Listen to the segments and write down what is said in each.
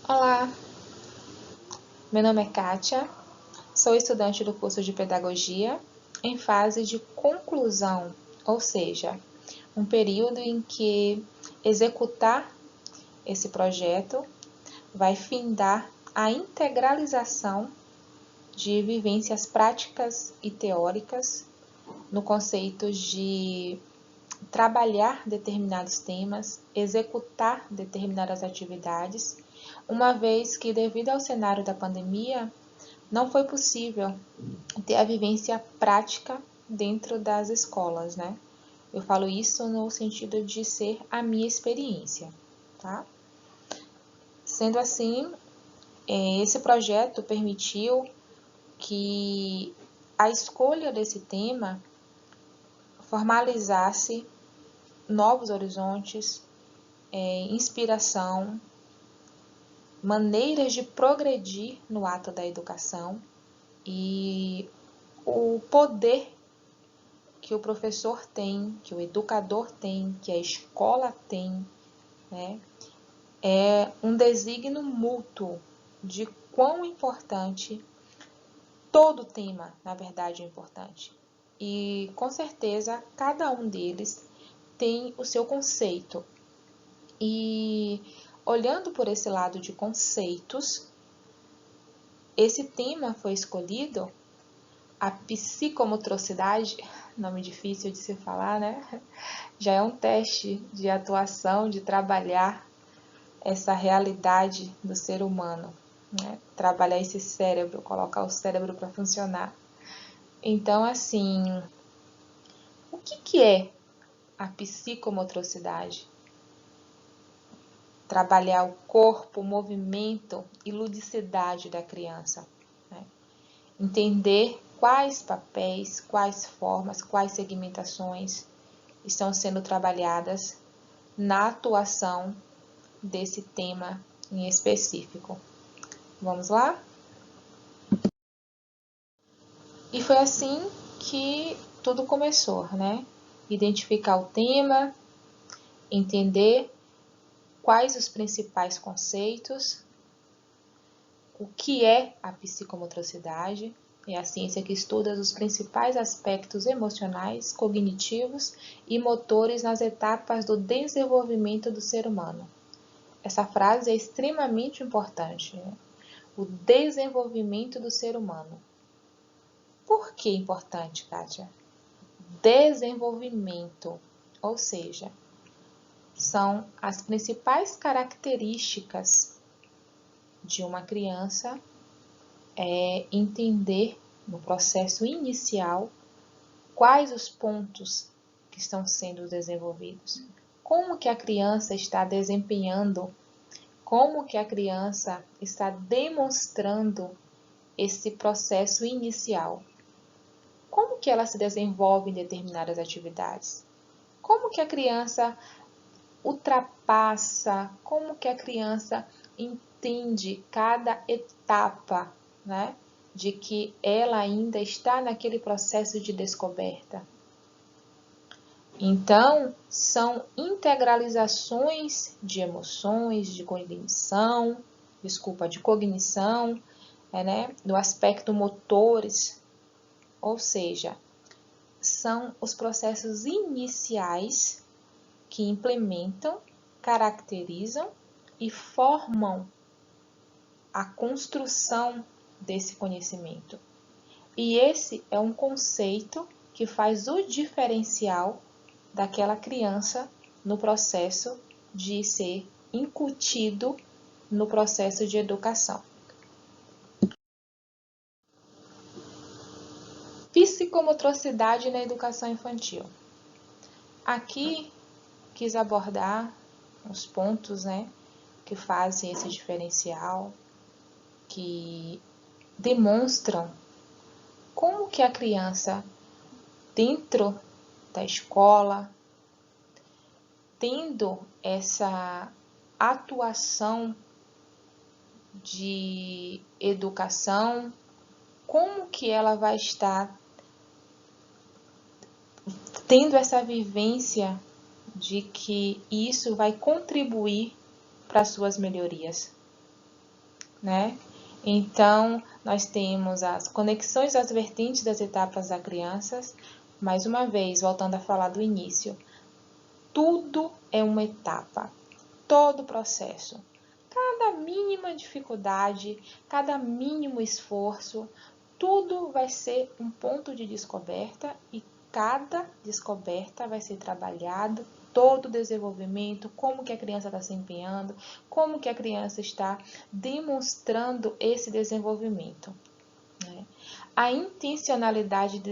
Olá, meu nome é Kátia, sou estudante do curso de Pedagogia em fase de conclusão, ou seja, um período em que executar esse projeto vai findar a integralização de vivências práticas e teóricas no conceito de trabalhar determinados temas, executar determinadas atividades, uma vez que, devido ao cenário da pandemia, não foi possível ter a vivência prática dentro das escolas, né? Eu falo isso no sentido de ser a minha experiência, tá? Sendo assim, esse projeto permitiu que a escolha desse tema formalizasse novos horizontes, inspiração, maneiras de progredir no ato da educação e o poder que o professor tem, que o educador tem, que a escola tem, né? É um desígnio mútuo de quão importante todo tema, na verdade, é importante. E, com certeza, cada um deles tem o seu conceito. E, olhando por esse lado de conceitos, esse tema foi escolhido, a psicomotricidade, nome difícil de se falar, né? Já é um teste de atuação, de trabalhar essa realidade do ser humano, né? Trabalhar esse cérebro, colocar o cérebro para funcionar. Então, assim, o que é a psicomotricidade? Trabalhar o corpo, o movimento e ludicidade da criança, né? Entender quais papéis, quais formas, quais segmentações estão sendo trabalhadas na atuação desse tema em específico. Vamos lá? E foi assim que tudo começou, né? Identificar o tema, entender quais os principais conceitos, o que é a psicomotricidade, é a ciência que estuda os principais aspectos emocionais, cognitivos e motores nas etapas do desenvolvimento do ser humano. Essa frase é extremamente importante, né? O desenvolvimento do ser humano. Por que importante, Kátia? Desenvolvimento, ou seja, são as principais características de uma criança entender no processo inicial quais os pontos que estão sendo desenvolvidos, como que a criança está desempenhando, como que a criança está demonstrando esse processo inicial, como que ela se desenvolve em determinadas atividades, como que a criança ultrapassa, como que a criança entende cada etapa, né? De que ela ainda está naquele processo de descoberta. Então, são integralizações de emoções, de cognição, né? Do aspecto motores, ou seja, são os processos iniciais que implementam, caracterizam e formam a construção desse conhecimento. E esse é um conceito que faz o diferencial daquela criança no processo de ser incutido no processo de educação. Psicomotricidade na educação infantil. Aqui quis abordar os pontos, né, que fazem esse diferencial, que demonstram como que a criança, dentro da escola, tendo essa atuação de educação, como que ela vai estar tendo essa vivência de que isso vai contribuir para as suas melhorias. né? Então, nós temos as conexões das vertentes das etapas da criança. Mais uma vez, voltando a falar do início, tudo é uma etapa, todo o processo. Cada mínima dificuldade, cada mínimo esforço, tudo vai ser um ponto de descoberta e cada descoberta vai ser trabalhado, todo o desenvolvimento, como que a criança está se empenhando, como que a criança está demonstrando esse desenvolvimento, né? A intencionalidade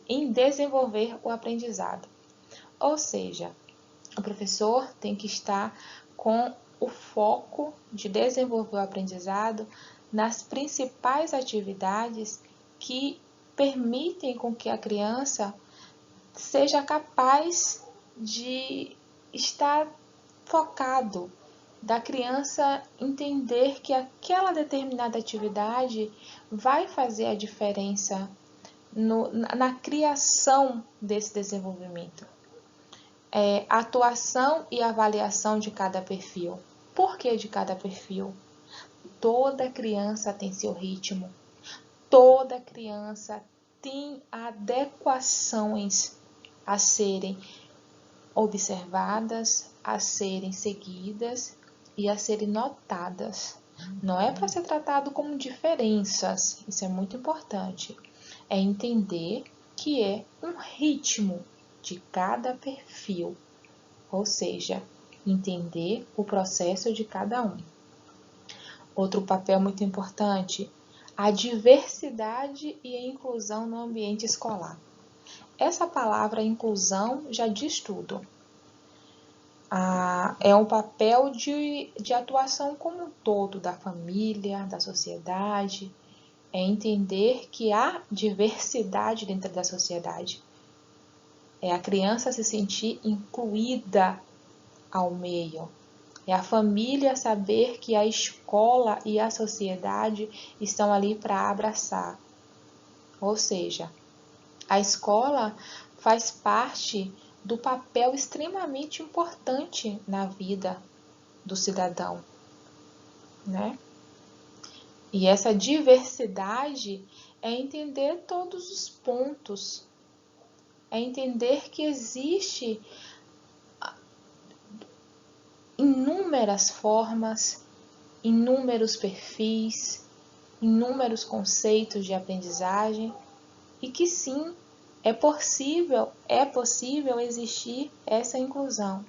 em desenvolver o aprendizado. Ou seja, o professor tem que estar com o foco de desenvolver o aprendizado nas principais atividades que permitem com que a criança seja capaz de estar focado, da criança entender que aquela determinada atividade vai fazer a diferença na criação desse desenvolvimento. Atuação e avaliação de cada perfil. Por que de cada perfil? Toda criança tem seu ritmo, toda criança tem adequações a serem observadas, a serem seguidas e a serem notadas. Não é para ser tratado como diferenças, isso é muito importante. É entender que é um ritmo de cada perfil, ou seja, entender o processo de cada um. Outro papel muito importante, a diversidade e a inclusão no ambiente escolar. Essa palavra inclusão já diz tudo. É um papel de atuação como um todo da família, da sociedade, é entender que há diversidade dentro da sociedade. É a criança se sentir incluída ao meio. É a família saber que a escola e a sociedade estão ali para abraçar. Ou seja, a escola faz parte do papel extremamente importante na vida do cidadão, né? E essa diversidade é entender todos os pontos, é entender que existe inúmeras formas, inúmeros perfis, inúmeros conceitos de aprendizagem e que sim, é possível existir essa inclusão.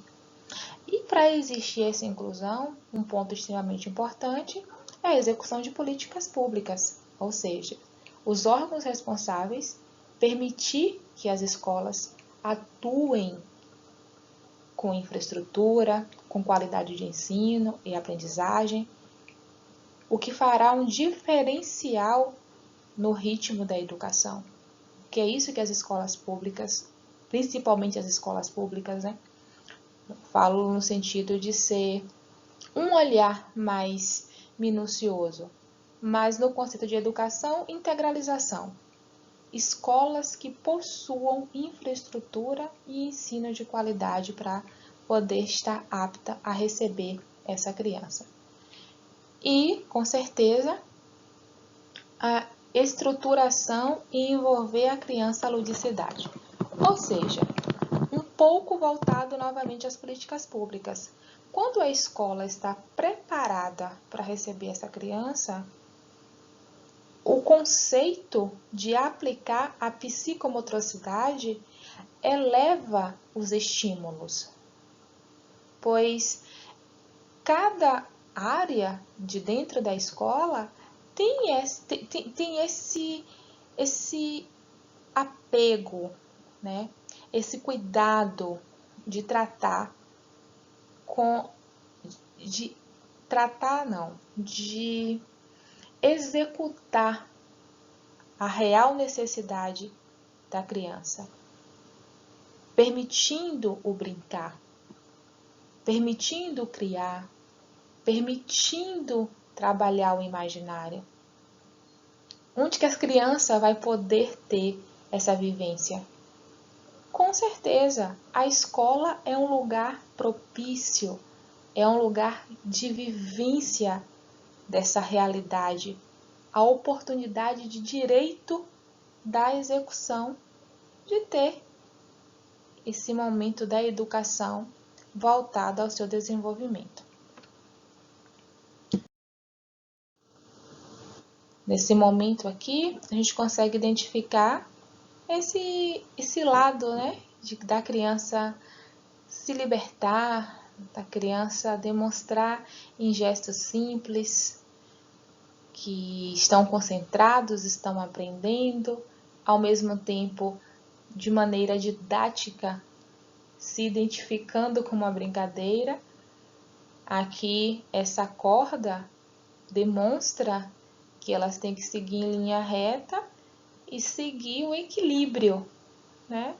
E para existir essa inclusão, um ponto extremamente importante é a execução de políticas públicas, ou seja, os órgãos responsáveis permitir que as escolas atuem com infraestrutura, com qualidade de ensino e aprendizagem, o que fará um diferencial no ritmo da educação. Que é isso que as escolas públicas, principalmente as escolas públicas, né? Falo no sentido de ser um olhar mais minucioso, mas no conceito de educação, integralização. Escolas que possuam infraestrutura e ensino de qualidade para poder estar apta a receber essa criança. E, com certeza, a estruturação e envolver a criança à ludicidade. Ou seja, um pouco voltado novamente às políticas públicas. Quando a escola está preparada para receber essa criança, o conceito de aplicar a psicomotricidade eleva os estímulos, pois cada área de dentro da escola tem esse apego, né? Esse cuidado de de executar a real necessidade da criança, permitindo o brincar, permitindo criar, permitindo trabalhar o imaginário. Onde que as crianças vai poder ter essa vivência? Com certeza, a escola é um lugar propício, é um lugar de vivência dessa realidade, a oportunidade de direito da execução, de ter esse momento da educação voltado ao seu desenvolvimento. Nesse momento aqui, a gente consegue identificar esse lado, né, da criança se libertar, da criança demonstrar em gestos simples que estão concentrados, estão aprendendo, ao mesmo tempo de maneira didática, se identificando com uma brincadeira. Aqui essa corda demonstra que elas têm que seguir em linha reta e seguir o equilíbrio, né?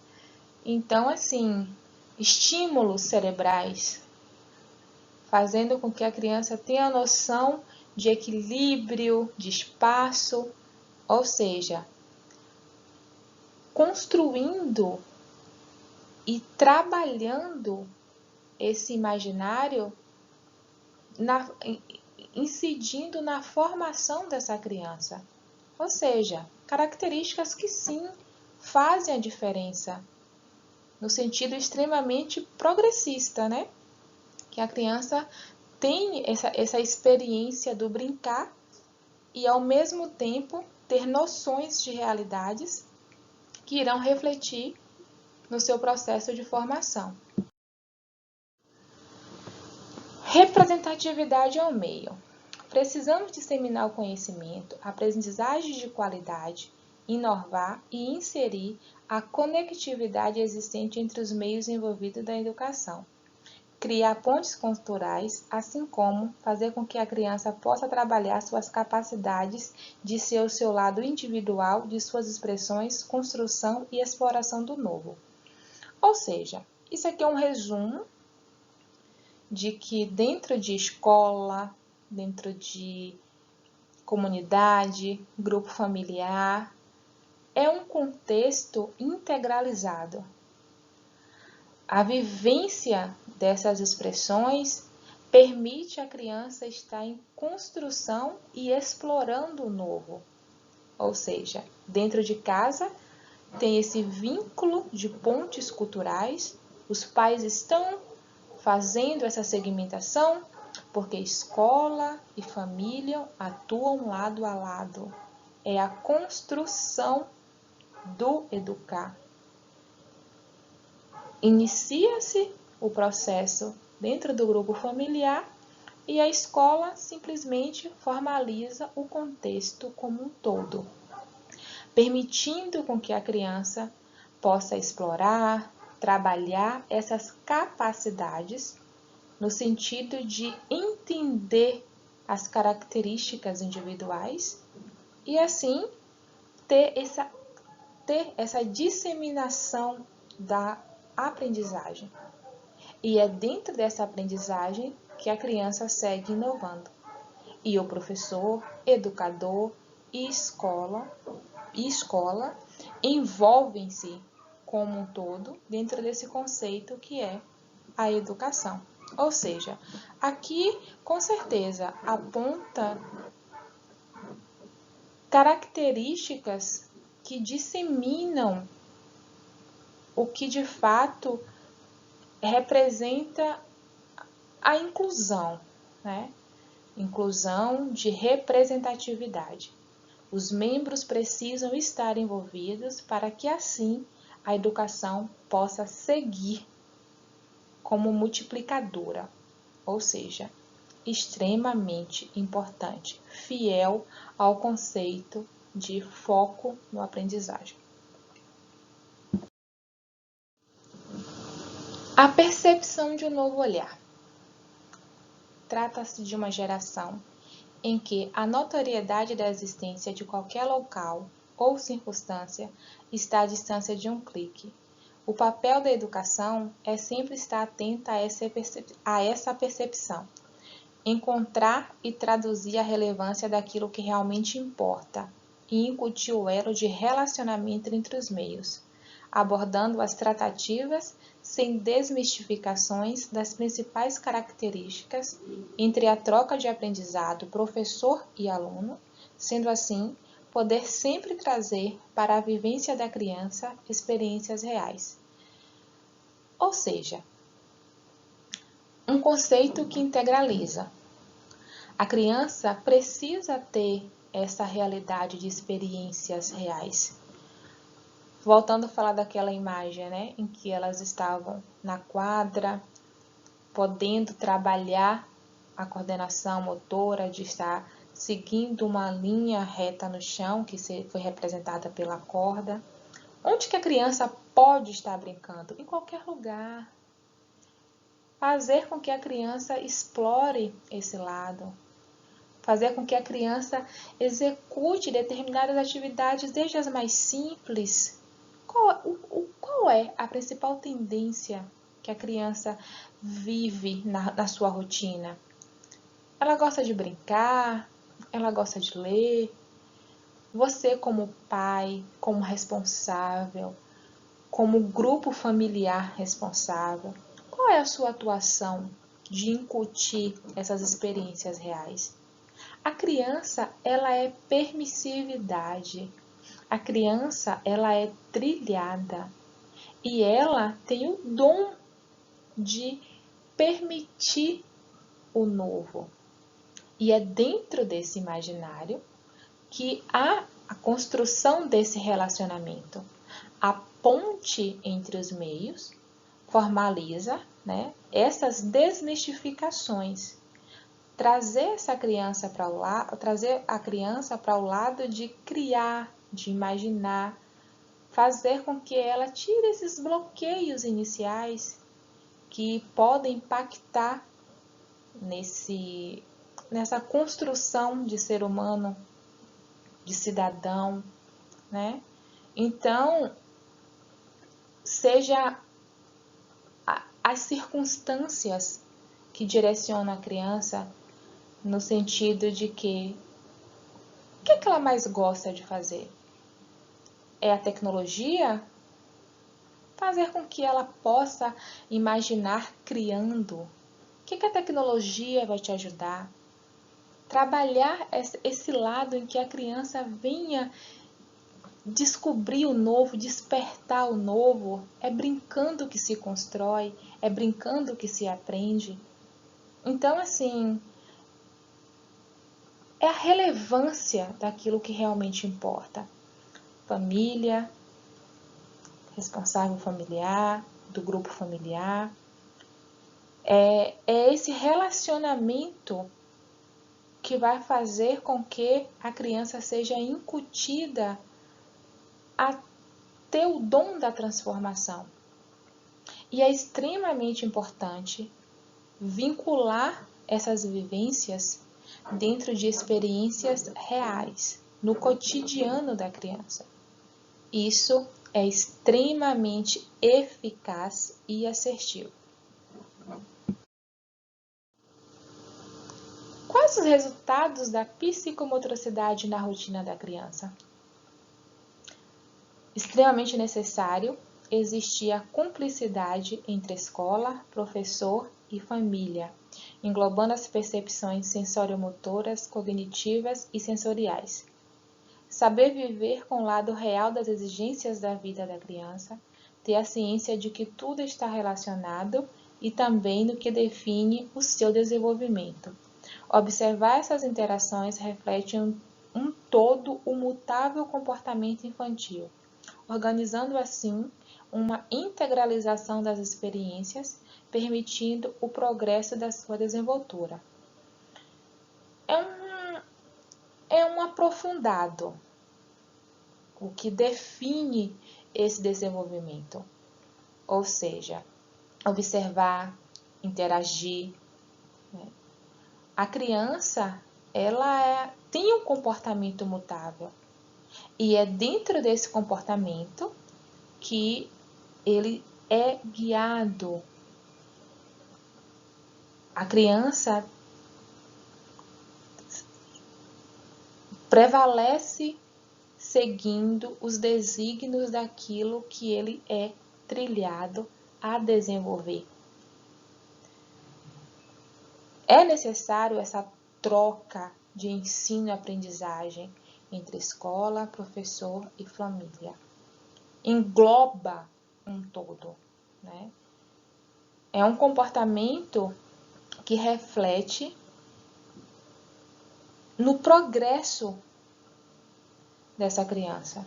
Então, assim, estímulos cerebrais, fazendo com que a criança tenha a noção de equilíbrio, de espaço, ou seja, construindo e trabalhando esse imaginário, incidindo na formação dessa criança. Ou seja, características que sim fazem a diferença, no sentido extremamente progressista, né? Que a criança tem essa experiência do brincar e, ao mesmo tempo, ter noções de realidades que irão refletir no seu processo de formação. Representatividade ao meio. Precisamos disseminar o conhecimento, aprendizagem de qualidade, inovar e inserir a conectividade existente entre os meios envolvidos da educação. Criar pontes culturais, assim como fazer com que a criança possa trabalhar suas capacidades de ser o seu lado individual, de suas expressões, construção e exploração do novo. Ou seja, isso aqui é um resumo de que dentro de escola, dentro de comunidade, grupo familiar, é um contexto integralizado. A vivência dessas expressões permite à criança estar em construção e explorando o novo. Ou seja, dentro de casa tem esse vínculo de pontes culturais, os pais estão fazendo essa segmentação porque escola e família atuam lado a lado. É a construção do educar. Inicia-se o processo dentro do grupo familiar e a escola simplesmente formaliza o contexto como um todo, permitindo com que a criança possa explorar, trabalhar essas capacidades no sentido de entender as características individuais e assim ter essa disseminação da aprendizagem. E é dentro dessa aprendizagem que a criança segue inovando. E o professor, educador e escola envolvem-se como um todo dentro desse conceito que é a educação. Ou seja, aqui com certeza aponta características que disseminam o que de fato representa a inclusão, né? Inclusão de representatividade. Os membros precisam estar envolvidos para que assim a educação possa seguir como multiplicadora, ou seja, extremamente importante, fiel ao conceito de foco no aprendizagem. A percepção de um novo olhar. Trata-se de uma geração em que a notoriedade da existência de qualquer local ou circunstância está à distância de um clique. O papel da educação é sempre estar atenta a essa percepção, encontrar e traduzir a relevância daquilo que realmente importa e incutir o elo de relacionamento entre os meios, abordando as tratativas sem desmistificações das principais características entre a troca de aprendizado professor e aluno, sendo assim, poder sempre trazer para a vivência da criança experiências reais. Ou seja, um conceito que integraliza. A criança precisa ter essa realidade de experiências reais. Voltando a falar daquela imagem, né, em que elas estavam na quadra, podendo trabalhar a coordenação motora, de estar seguindo uma linha reta no chão, que foi representada pela corda. Onde que a criança pode estar brincando? Em qualquer lugar. Fazer com que a criança explore esse lado. Fazer com que a criança execute determinadas atividades, desde as mais simples. Qual é a principal tendência que a criança vive na sua rotina? Ela gosta de brincar, ela gosta de ler. Você, como pai, como responsável, como grupo familiar responsável, qual é a sua atuação de incutir essas experiências reais? A criança, ela é permissividade. A criança, ela é trilhada. E ela tem o dom de permitir o novo. E é dentro desse imaginário que há a construção desse relacionamento. A ponte entre os meios formaliza, né, essas desmistificações. Trazer a criança para o lado de criar, de imaginar, fazer com que ela tire esses bloqueios iniciais que podem impactar nessa construção de ser humano, de cidadão, né? Então, seja as circunstâncias que direcionam a criança no sentido de que o que ela mais gosta de fazer? É a tecnologia? Fazer com que ela possa imaginar criando. O que a tecnologia vai te ajudar? Trabalhar esse lado em que a criança venha descobrir o novo, despertar o novo. É brincando que se constrói, é brincando que se aprende. Então, assim, é a relevância daquilo que realmente importa. Família, responsável familiar, do grupo familiar. É esse relacionamento que vai fazer com que a criança seja incutida a ter o dom da transformação. E é extremamente importante vincular essas vivências dentro de experiências reais, no cotidiano da criança. Isso é extremamente eficaz e assertivo. Quais os resultados da psicomotricidade na rotina da criança? Extremamente necessário existir a cumplicidade entre escola, professor e família, englobando as percepções sensoriomotoras, cognitivas e sensoriais. Saber viver com o lado real das exigências da vida da criança, ter a ciência de que tudo está relacionado e também no que define o seu desenvolvimento. Observar essas interações reflete um todo o mutável comportamento infantil, organizando assim uma integralização das experiências, permitindo o progresso da sua desenvoltura. É um aprofundado o que define esse desenvolvimento, ou seja, observar, interagir. A criança, ela tem um comportamento mutável e é dentro desse comportamento que ele é guiado. A criança prevalece seguindo os desígnios daquilo que ele é trilhado a desenvolver. É necessário essa troca de ensino e aprendizagem entre escola, professor e família. Engloba um todo, né? É um comportamento que reflete no progresso dessa criança.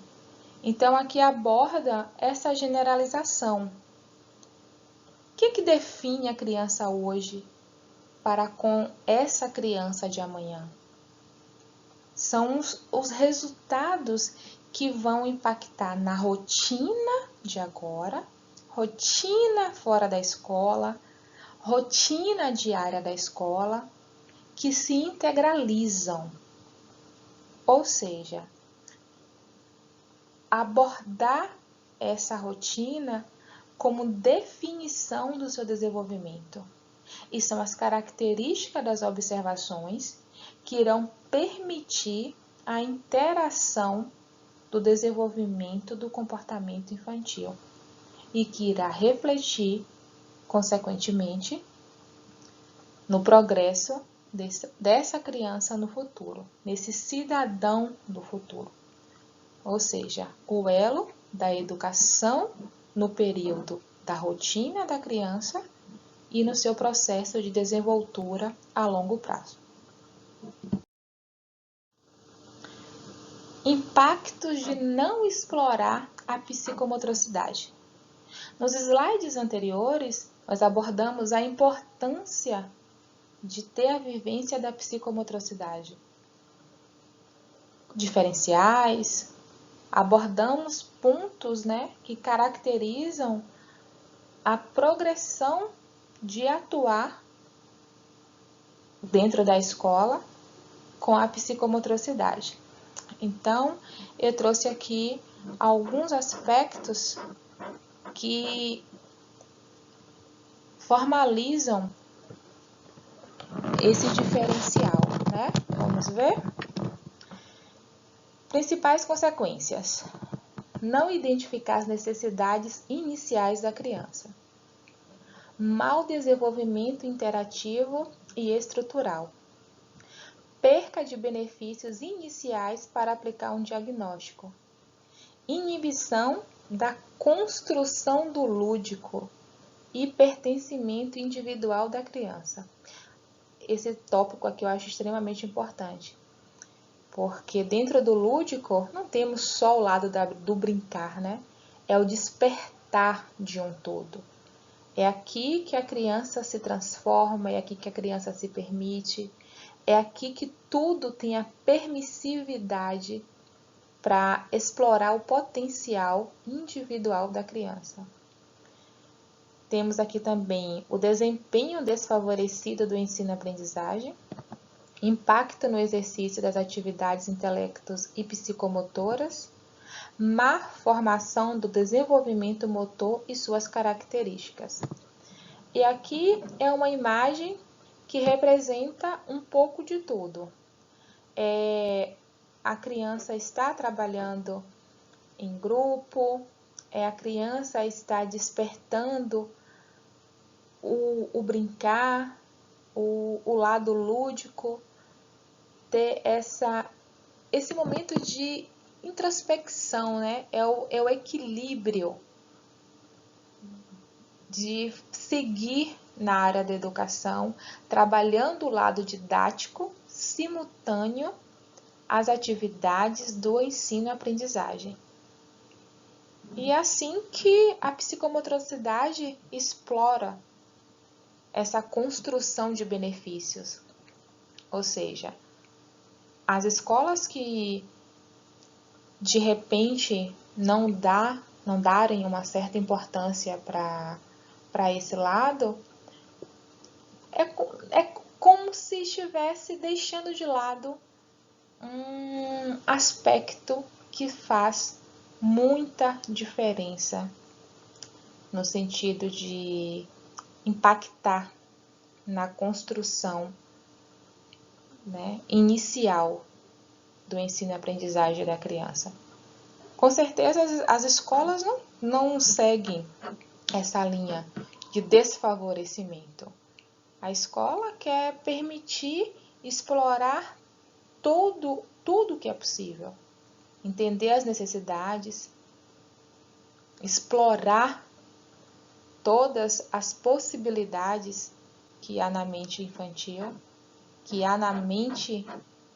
Então, aqui aborda essa generalização. O que define a criança hoje para com essa criança de amanhã? São os resultados que vão impactar na rotina de agora, rotina fora da escola, rotina diária da escola, que se integralizam. Ou seja, abordar essa rotina como definição do seu desenvolvimento. E são as características das observações que irão permitir a interação do desenvolvimento do comportamento infantil e que irá refletir, consequentemente, no progresso dessa criança no futuro, nesse cidadão do futuro. Ou seja, o elo da educação no período da rotina da criança e no seu processo de desenvoltura a longo prazo. Impactos de não explorar a psicomotricidade. Nos slides anteriores, nós abordamos a importância de ter a vivência da psicomotricidade. Diferenciais, abordamos pontos, que caracterizam a progressão de atuar dentro da escola com a psicomotricidade. Então, eu trouxe aqui alguns aspectos que formalizam esse diferencial, Vamos ver? Principais consequências: não identificar as necessidades iniciais da criança, mau desenvolvimento interativo e estrutural, perca de benefícios iniciais para aplicar um diagnóstico, inibição da construção do lúdico e pertencimento individual da criança. Esse tópico aqui eu acho extremamente importante, porque dentro do lúdico não temos só o lado do brincar, É o despertar de um todo. É aqui que a criança se transforma, é aqui que a criança se permite, é aqui que tudo tem a permissividade para explorar o potencial individual da criança. Temos aqui também o desempenho desfavorecido do ensino-aprendizagem, impacto no exercício das atividades intelectos e psicomotoras, má formação do desenvolvimento motor e suas características. E aqui é uma imagem que representa um pouco de tudo. A criança está trabalhando em grupo, a criança está despertando o brincar, o lado lúdico, ter esse momento de introspecção, É o equilíbrio de seguir na área da educação, trabalhando o lado didático, simultâneo às atividades do ensino-aprendizagem. E é assim que a psicomotricidade explora essa construção de benefícios. Ou seja, as escolas que de repente não darem uma certa importância para esse lado, é como se estivesse deixando de lado um aspecto que faz muita diferença no sentido de impactar na construção inicial do ensino-aprendizagem da criança. Com certeza as escolas não seguem essa linha de desfavorecimento. A escola quer permitir explorar tudo que é possível, entender as necessidades, explorar todas as possibilidades que há na mente infantil, que há na mente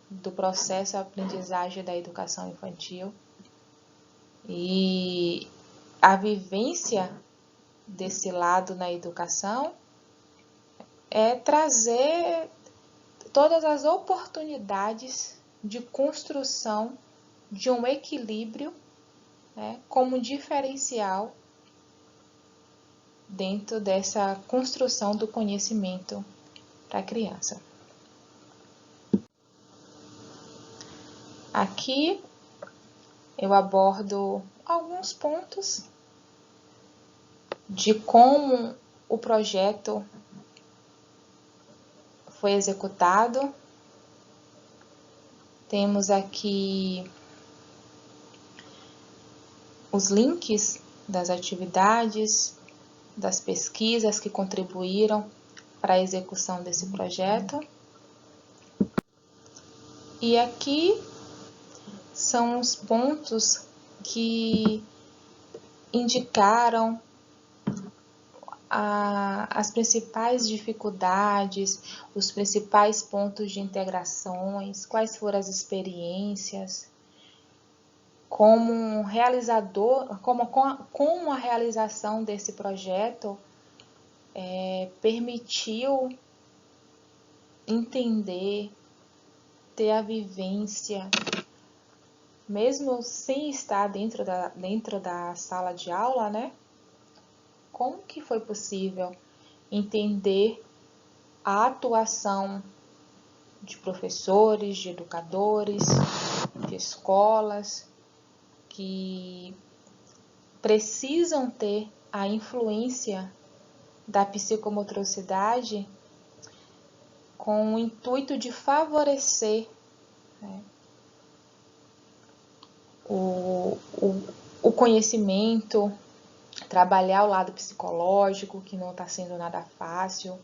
do processo de aprendizagem da educação infantil. E a vivência desse lado na educação é trazer todas as oportunidades de construção de um equilíbrio, né, como diferencial dentro dessa construção do conhecimento para a criança. Aqui eu abordo alguns pontos de como o projeto foi executado. Temos aqui os links das atividades, das pesquisas que contribuíram para a execução desse projeto. E aqui são os pontos que indicaram as principais dificuldades, os principais pontos de integrações, quais foram as experiências, como realizador, como a realização desse projeto permitiu entender, ter a vivência, mesmo sem estar dentro da sala de aula, né? Como que foi possível entender a atuação de professores, de educadores, de escolas, que precisam ter a influência da psicomotricidade com o intuito de favorecer, né, o conhecimento, trabalhar o lado psicológico, que não está sendo nada fácil,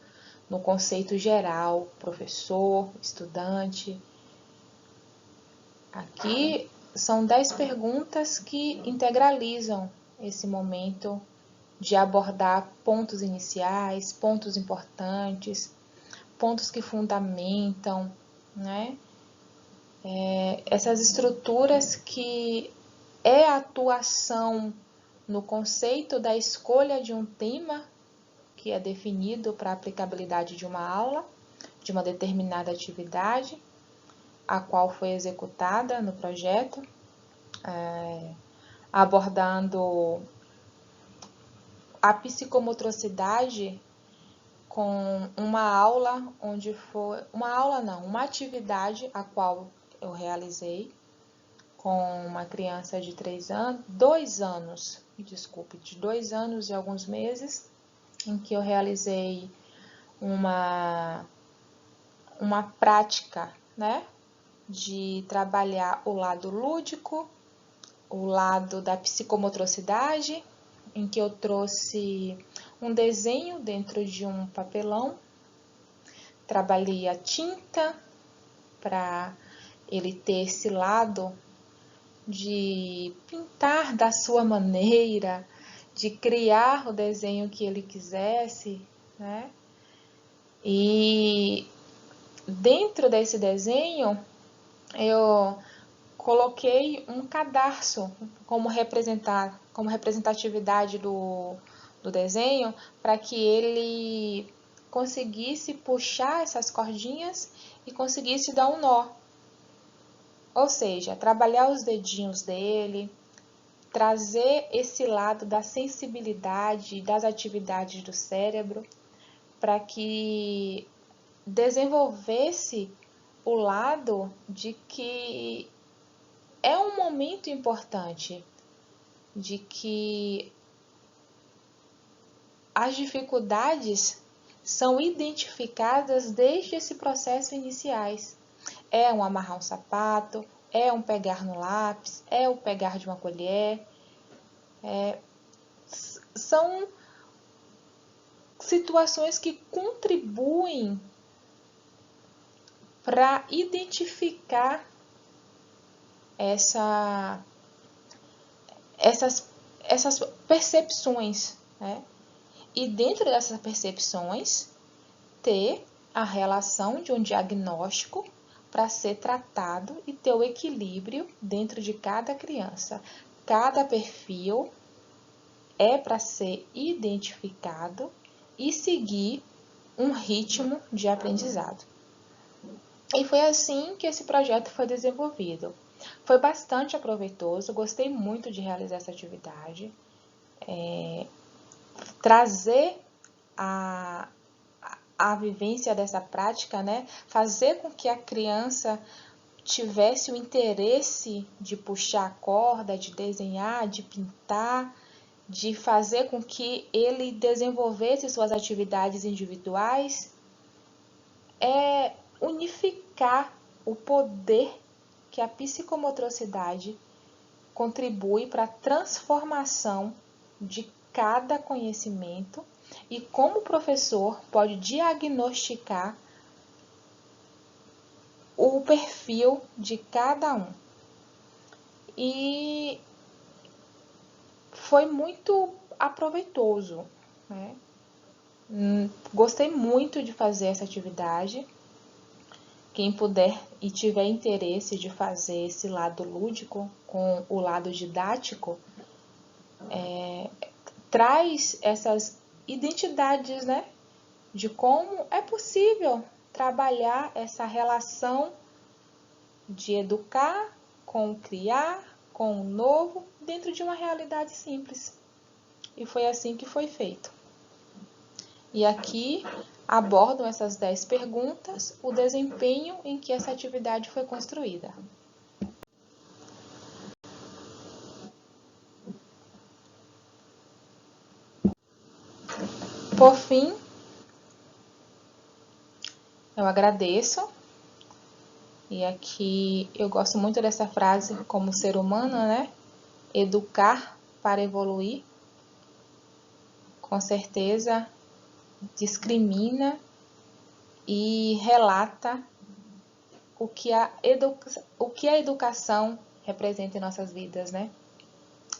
no conceito geral, professor, estudante. Aqui são 10 perguntas que integralizam esse momento de abordar pontos iniciais, pontos importantes, pontos que fundamentam, né? Essas estruturas que é a atuação no conceito da escolha de um tema que é definido para a aplicabilidade de uma aula, de uma determinada atividade, a qual foi executada no projeto, abordando a psicomotricidade com uma aula onde foi uma atividade a qual eu realizei com uma criança de 2 anos e alguns meses, em que eu realizei uma prática, né, de trabalhar o lado lúdico, o lado da psicomotricidade, em que eu trouxe um desenho dentro de um papelão, trabalhei a tinta para ele ter esse lado de pintar da sua maneira, de criar o desenho que ele quisesse, né? E dentro desse desenho eu coloquei um cadarço como representatividade do desenho, para que ele conseguisse puxar essas cordinhas e conseguisse dar um nó. Ou seja, trabalhar os dedinhos dele, trazer esse lado da sensibilidade das atividades do cérebro, para que desenvolvesse o lado de que é um momento importante, de que as dificuldades são identificadas desde esse processo iniciais. É um amarrar um sapato, é um pegar no lápis, é o pegar de uma colher. São situações que contribuem para identificar essas percepções, né? E dentro dessas percepções, ter a relação de um diagnóstico para ser tratado e ter o equilíbrio dentro de cada criança. Cada perfil é para ser identificado e seguir um ritmo de aprendizado. E foi assim que esse projeto foi desenvolvido. Foi bastante proveitoso, gostei muito de realizar essa atividade. Trazer a vivência dessa prática, né? Fazer com que a criança tivesse o interesse de puxar a corda, de desenhar, de pintar, de fazer com que ele desenvolvesse suas atividades individuais, é unificar o poder que a psicomotricidade contribui para a transformação de cada conhecimento e como o professor pode diagnosticar o perfil de cada um. E foi muito aproveitoso, né? Gostei muito de fazer essa atividade. Quem puder e tiver interesse de fazer esse lado lúdico com o lado didático, traz essas identidades, né? De como é possível trabalhar essa relação de educar com o criar, com o novo, dentro de uma realidade simples. E foi assim que foi feito. E aqui abordam essas 10 perguntas, o desempenho em que essa atividade foi construída. Por fim, eu agradeço. E aqui eu gosto muito dessa frase como ser humano, né? Educar para evoluir. Com certeza discrimina e relata o que a educação representa em nossas vidas, né?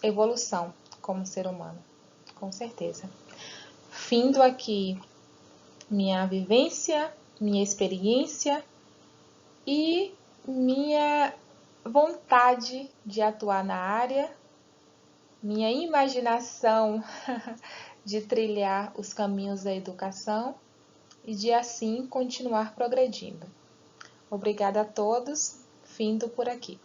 Evolução como ser humano, com certeza. Findo aqui minha vivência, minha experiência e minha vontade de atuar na área, minha imaginação de trilhar os caminhos da educação e de assim continuar progredindo. Obrigada a todos, findo por aqui.